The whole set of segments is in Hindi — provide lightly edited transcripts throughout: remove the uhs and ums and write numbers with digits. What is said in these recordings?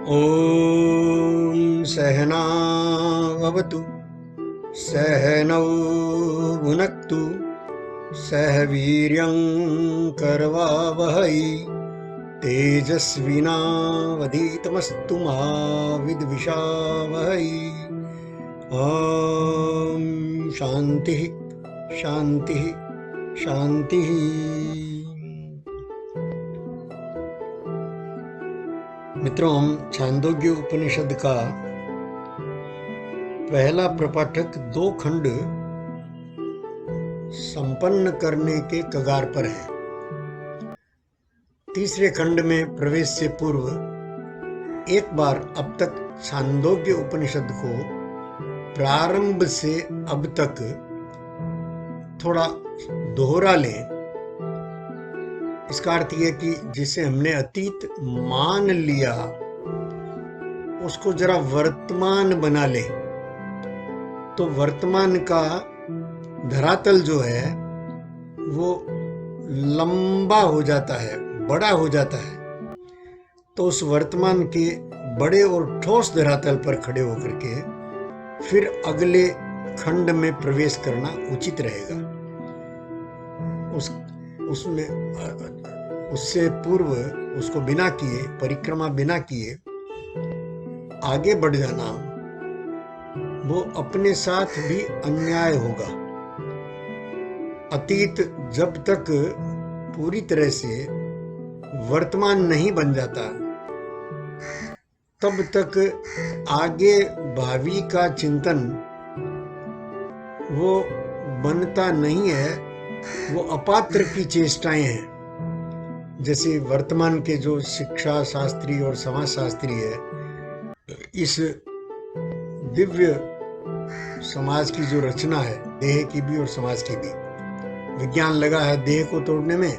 ॐ सहनाववतु सहनौ भुनक्तु सह वीर्यं करवावहै तेजस्विनावधीतमस्तु मा विद्विषावहै। ॐ शान्तिः शान्तिः शान्तिः। मित्रों, हम छांदोग्य उपनिषद का पहला प्रपाठक 2 खंड संपन्न करने के कगार पर है। तीसरे खंड में प्रवेश से पूर्व एक बार अब तक छांदोग्य उपनिषद को प्रारंभ से अब तक थोड़ा दोहरा लें। इसका अर्थ यह कि जिसे हमने अतीत मान लिया उसको जरा वर्तमान बना ले, तो वर्तमान का धरातल जो है वो लंबा हो जाता है, बड़ा हो जाता है। तो उस वर्तमान के बड़े और ठोस धरातल पर खड़े होकर के फिर अगले खंड में प्रवेश करना उचित रहेगा। उससे पूर्व उसको बिना किए, परिक्रमा बिना किए आगे बढ़ जाना वो अपने साथ भी अन्याय होगा। अतीत जब तक पूरी तरह से वर्तमान नहीं बन जाता तब तक आगे भावी का चिंतन वो बनता नहीं है, वो अपात्र की चेष्टाएं हैं। जैसे वर्तमान के जो शिक्षा शास्त्री और समाज शास्त्री है, इस दिव्य समाज की जो रचना है, देह की भी और समाज की भी, विज्ञान लगा है देह को तोड़ने में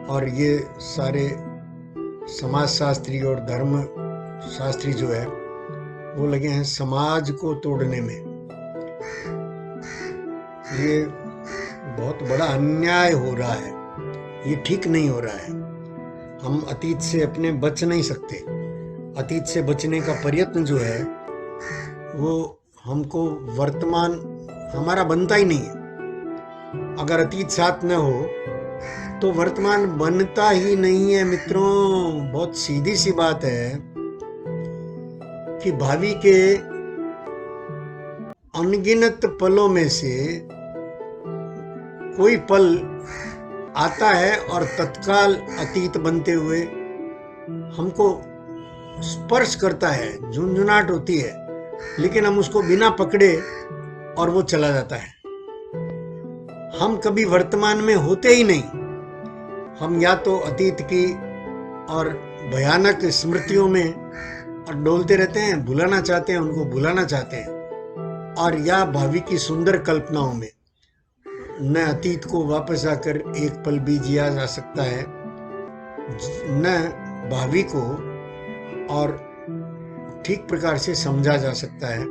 और ये सारे समाज शास्त्री और धर्म शास्त्री जो है वो लगे हैं समाज को तोड़ने में। ये बहुत बड़ा अन्याय हो रहा है, ये ठीक नहीं हो रहा है। हम अतीत से अपने बच नहीं सकते। अतीत से बचने का प्रयत्न जो है वो हमको वर्तमान हमारा बनता ही नहीं है। अगर अतीत साथ न हो तो वर्तमान बनता ही नहीं है। मित्रों, बहुत सीधी सी बात है कि भावी के अनगिनत पलों में से कोई पल आता है और तत्काल अतीत बनते हुए हमको स्पर्श करता है, झुंझुनाहट होती है, लेकिन हम उसको बिना पकड़े और वो चला जाता है। हम कभी वर्तमान में होते ही नहीं। हम या तो अतीत की और भयानक स्मृतियों में डोलते रहते हैं, भुलाना चाहते हैं, उनको भुलाना चाहते हैं, और या भावी की सुंदर कल्पनाओं में। न अतीत को वापस आकर एक पल भी जिया जा सकता है, न भावी को और ठीक प्रकार से समझा जा सकता है।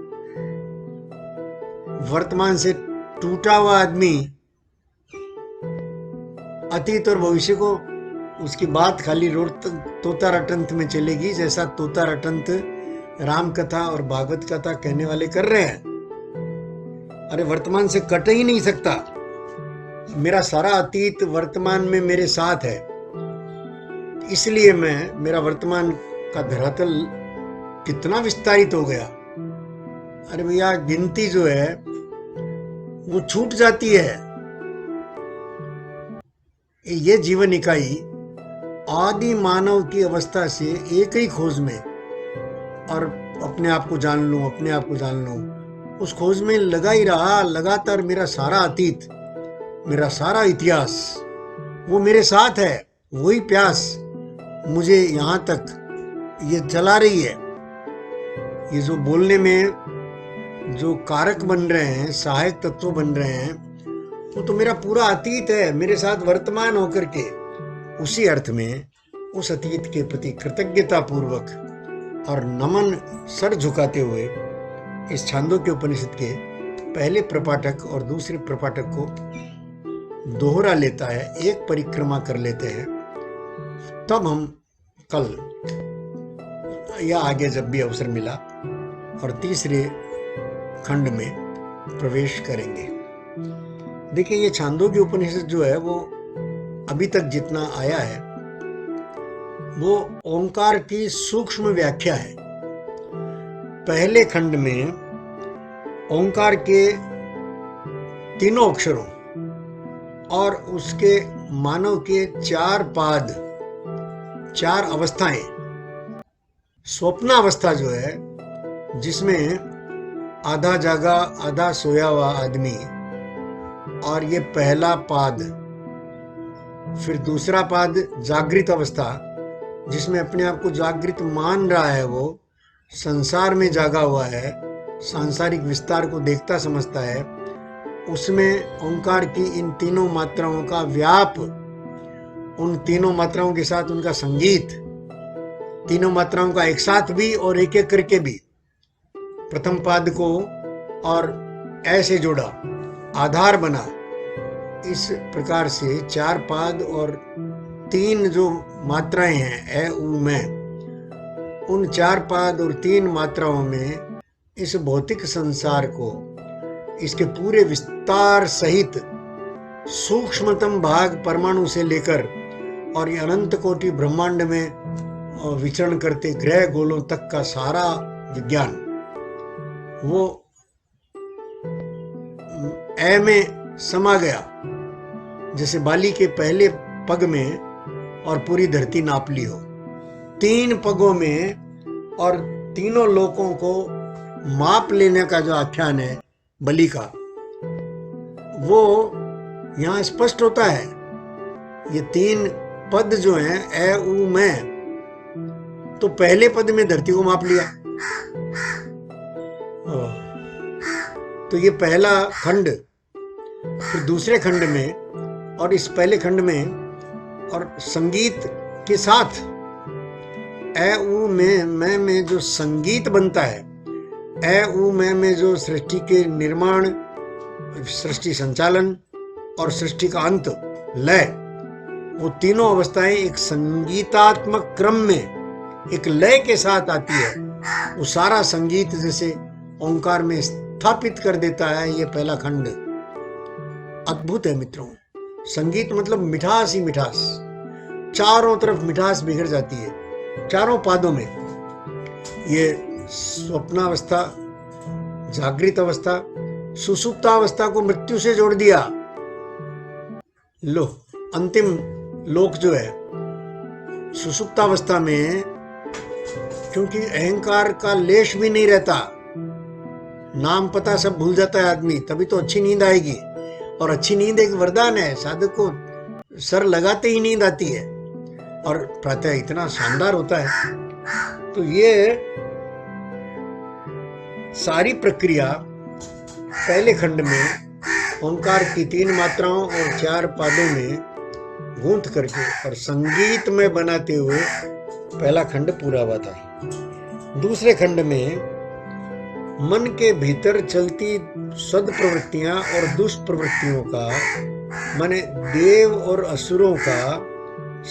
वर्तमान से टूटा हुआ आदमी अतीत और भविष्य को, उसकी बात खाली तोता रटंत में चलेगी, जैसा तोता रटंत राम कथा और भागवत कथा कहने वाले कर रहे हैं। अरे वर्तमान से कट ही नहीं सकता। मेरा सारा अतीत वर्तमान में मेरे साथ है, इसलिए मेरा वर्तमान का धरातल कितना विस्तारित हो गया। अरे भैया, गिनती जो है वो छूट जाती है। ये जीवन इकाई आदि मानव की अवस्था से एक ही खोज में, और अपने आप को जान लूं, अपने आप को जान लूं, उस खोज में लगा ही रहा लगातार। मेरा सारा अतीत, मेरा सारा इतिहास वो मेरे साथ है। वही प्यास मुझे यहाँ तक ये चला रही है। ये जो बोलने में जो कारक बन रहे हैं, सहायक तत्व बन रहे हैं, वो तो मेरा पूरा अतीत है, मेरे साथ वर्तमान होकर के। उसी अर्थ में उस अतीत के प्रति कृतज्ञता पूर्वक और नमन सर झुकाते हुए इस छांदोग्य उपनिषद के पहले प्रपाठक और दूसरे प्रपाठक को दोहरा लेता है, एक परिक्रमा कर लेते हैं। तब हम कल या आगे जब भी अवसर मिला, और तीसरे खंड में प्रवेश करेंगे। देखिए, ये छांदोग्य उपनिषद जो है वो अभी तक जितना आया है वो ओंकार की सूक्ष्म व्याख्या है। पहले खंड में ओंकार के तीनों अक्षरों और उसके मानव के 4 पाद, 4 अवस्थाएं, स्वप्नावस्था जो है जिसमें आधा जागा आधा सोया हुआ आदमी, और ये पहला पाद। फिर दूसरा पाद जागृत अवस्था, जिसमें अपने आप को जागृत मान रहा है, वो संसार में जागा हुआ है, सांसारिक विस्तार को देखता समझता है। उसमें ओंकार की इन तीनों मात्राओं का व्याप, उन तीनों मात्राओं के साथ उनका संगीत, तीनों मात्राओं का एक साथ भी और एक एक करके भी, प्रथम पाद को और ऐसे जोड़ा, आधार बना। इस प्रकार से 4 पाद और 3 जो मात्राएं हैं ए उ में, उन 4 पाद और 3 मात्राओं में इस भौतिक संसार को, इसके पूरे विस्तार सहित सूक्ष्मतम भाग परमाणु से लेकर और ये अनंत कोटि ब्रह्मांड में विचरण करते ग्रह गोलों तक का सारा विज्ञान वो ए में समा गया, जैसे बाली के पहले पग में और पूरी धरती नाप ली हो। 3 पगों में और तीनों लोकों को माप लेने का जो आख्यान है बलि का, वो यहाँ स्पष्ट होता है। ये 3 पद जो हैं ए उ में, तो पहले पद में धरती को माप लिया। तो ये पहला खंड, फिर दूसरे खंड में और इस पहले खंड में और संगीत के साथ ए उ में जो संगीत बनता है, ए उ में जो सृष्टि के निर्माण, सृष्टि संचालन और सृष्टि का अंत, लय, वो तीनों अवस्थाएं एक संगीतात्मक क्रम में एक लय के साथ आती है। वो सारा संगीत जैसे ओंकार में स्थापित कर देता है ये पहला खंड। अद्भुत है मित्रों। संगीत मतलब मिठास ही मिठास, चारों तरफ मिठास बिखर जाती है, चारों पादों में। ये स्वप्नावस्था, जागृत अवस्था, सुसुप्तावस्था को मृत्यु से जोड़ दिया। लो, अंतिम लोक जो है सुसुप्तावस्था में, क्योंकि अहंकार का लेश भी नहीं रहता, नाम पता सब भूल जाता है आदमी, तभी तो अच्छी नींद आएगी। और अच्छी नींद एक वरदान है, साधक को सर लगाते ही नींद आती है और प्रातः इतना शानदार होता है। तो ये सारी प्रक्रिया पहले खंड में ओंकार की 3 मात्राओं और 4 पादों में गूंथ करके और संगीत में बनाते हुए पहला खंड पूरा हुआ था। दूसरे खंड में मन के भीतर चलती सद्प्रवृत्तियां और दुष्प्रवृत्तियों का, माने देव और असुरों का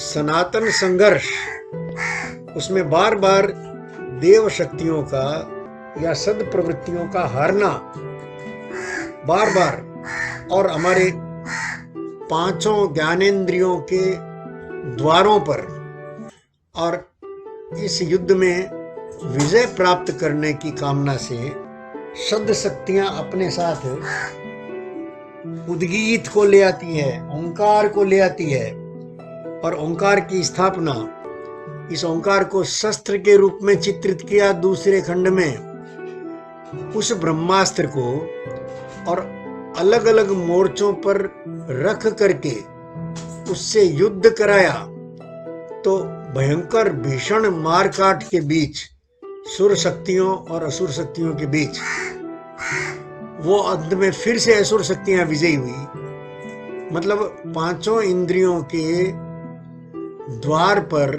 सनातन संघर्ष, उसमें बार बार देव शक्तियों का या सद्प्रवृत्तियों का हारना बार बार, और हमारे 5 ज्ञानेंद्रियों के द्वारों पर, और इस युद्ध में विजय प्राप्त करने की कामना से शब्द शक्तियां अपने साथ उद्गीत को ले आती है, ओंकार को ले आती है। और ओंकार की स्थापना, इस ओंकार को शस्त्र के रूप में चित्रित किया दूसरे खंड में। उस ब्रह्मास्त्र को और अलग अलग मोर्चों पर रख करके उससे युद्ध कराया। तो भयंकर भीषण मारकाट के बीच, सुर शक्तियों और असुर शक्तियों के बीच, वो अंत में फिर से असुर शक्तियां विजयी हुई। मतलब 5 इंद्रियों के द्वार पर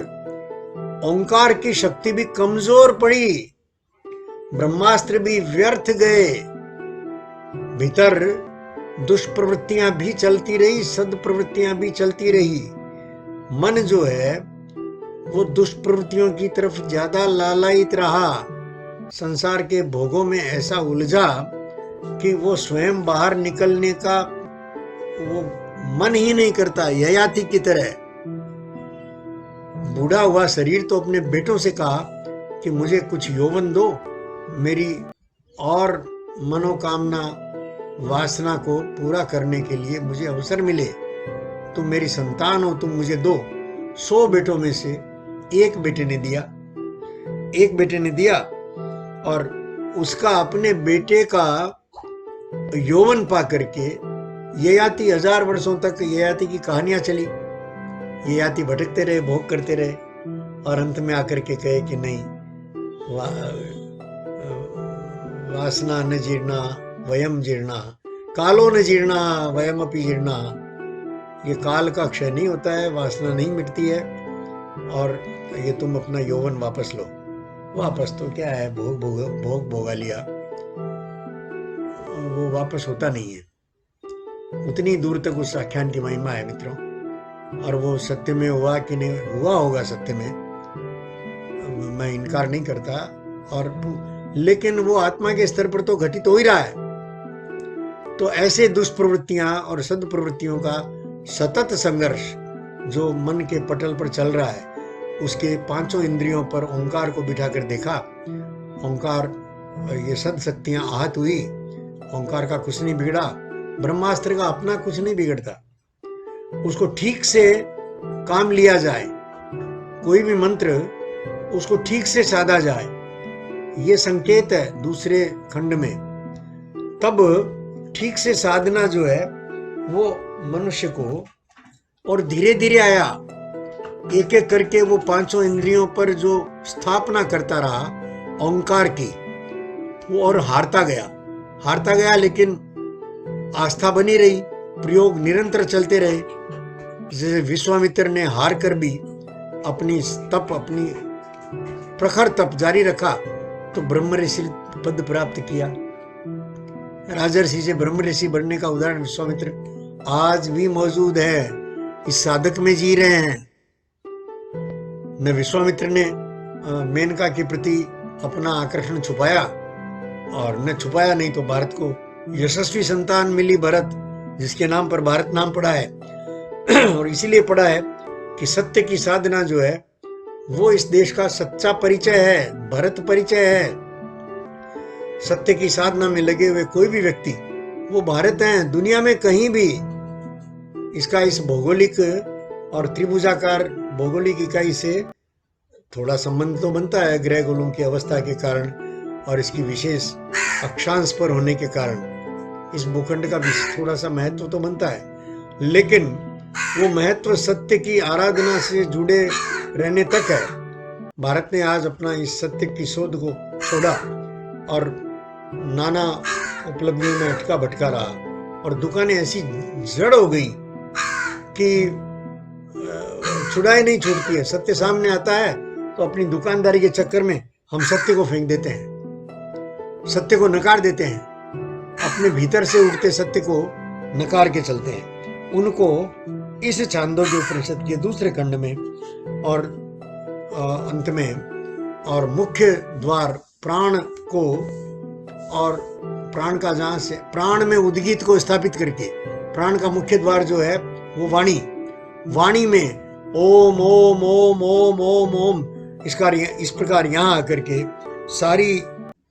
ओंकार की शक्ति भी कमजोर पड़ी, ब्रह्मास्त्र भी व्यर्थ गए, भीतर दुष्प्रवृत्तियां भी चलती रही, सद्प्रवृत्तियां भी चलती रही। मन जो है वो दुष्प्रवृत्तियों की तरफ ज्यादा लालायित रहा, संसार के भोगों में ऐसा उलझा कि वो स्वयं बाहर निकलने का वो मन ही नहीं करता, ययाति की तरह। बूढ़ा हुआ शरीर तो अपने बेटों से कहा कि मुझे कुछ यौवन दो, मेरी और मनोकामना वासना को पूरा करने के लिए मुझे अवसर मिले, तुम मेरी संतान हो, तुम मुझे दो। 100 बेटों में से एक बेटे ने दिया और उसका अपने बेटे का यौवन पा करके ययाति 1000 वर्षों तक ययाति की कहानियां चली। ययाति भटकते रहे, भोग करते रहे और अंत में आकर के कहे कि नहीं, वासना न जीर्णा वयम जीर्णा, कालो न जीर्णा वयम अपि जीर्णा। ये काल का क्षय नहीं होता है, वासना नहीं मिटती है, और ये तुम अपना यौवन वापस लो। वापस तो क्या है, भोग भोगा लिया, वो वापस होता नहीं है। उतनी दूर तक उस आख्यान की महिमा है मित्रों। और वो सत्य में हुआ कि नहीं हुआ होगा, सत्य में मैं इनकार नहीं करता, और लेकिन वो आत्मा के स्तर पर तो घटित हो ही रहा है। तो ऐसे दुष्प्रवृत्तियां और सद्प्रवृत्तियों का सतत संघर्ष जो मन के पटल पर चल रहा है, उसके 5 इंद्रियों पर ओंकार को बिठाकर देखा। ओंकार, ये सद शक्तियां आहत हुई, ओंकार का कुछ नहीं बिगड़ा, ब्रह्मास्त्र का अपना कुछ नहीं बिगड़ता। उसको ठीक से काम लिया जाए, कोई भी मंत्र उसको ठीक से साधा जाए, ये संकेत है दूसरे खंड में। तब ठीक से साधना जो है वो मनुष्य को, और धीरे धीरे आया, एक एक करके वो 5 इंद्रियों पर जो स्थापना करता रहा ओंकार की, वो और हारता गया, लेकिन आस्था बनी रही, प्रयोग निरंतर चलते रहे। जैसे विश्वामित्र ने हार कर भी अपनी प्रखर तप जारी रखा तो ब्रह्म ऋषि पद प्राप्त किया। राजर्षि से ब्रह्म ऋषि बनने का उदाहरण विश्वामित्र आज भी मौजूद है, इस साधक में जी रहे हैं। न विश्वामित्र ने मेनका के प्रति अपना आकर्षण छुपाया, और न छुपाया नहीं तो भारत को यशस्वी संतान मिली, भरत, जिसके नाम पर भारत नाम पड़ा है। और इसीलिए पड़ा है कि सत्य की साधना जो है वो इस देश का सच्चा परिचय है, भरत परिचय है। सत्य की साधना में लगे हुए कोई भी व्यक्ति वो भारत हैं, दुनिया में कहीं भी। इसका इस भौगोलिक और त्रिभुजाकार भौगोलिक इकाई से थोड़ा संबंध तो बनता है, ग्रह गोलों की अवस्था के कारण और इसकी विशेष अक्षांश पर होने के कारण इस भूखंड का भी थोड़ा सा महत्व तो बनता है, लेकिन वो महत्व सत्य की आराधना से जुड़े रहने तक है। भारत ने आज अपना इस सत्य की शोध को छोड़ा और नाना उपलब्धियों में अटका भटका रहा, और दुकानें ऐसी जड़ हो गई कि छुड़ाई नहीं छूटती है। सत्य सामने आता है तो अपनी दुकानदारी के चक्कर में हम सत्य को फेंक देते हैं, सत्य को नकार देते हैं, अपने भीतर से उठते सत्य को नकार के चलते हैं। उनको इस छांदोग्य उपनिषद के दूसरे खंड में और अंत में और मुख्य द्वार प्राण को, और प्राण का जहां से प्राण में उद्गीत को स्थापित करके, प्राण का मुख्य द्वार जो है वो वाणी में ओम ओम ओम ओम ओम ओम, इस प्रकार यहाँ आकर के सारी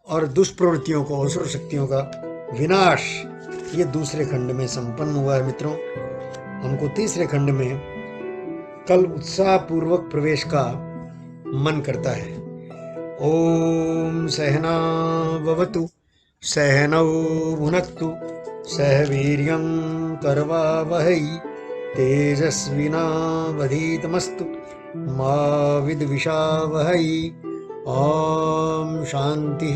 और दुष्प्रवृत्तियों को, असुर शक्तियों का विनाश ये दूसरे खंड में संपन्न हुआ है मित्रों। हमको तीसरे खंड में कल उत्साह पूर्वक प्रवेश का मन करता है। ओम सहना भवतु सहनौ भुनक्तु सह वीर्यं करवावहै तेजस्विनावधीतमस्तु मा विद्विषावहै। ओम शांति।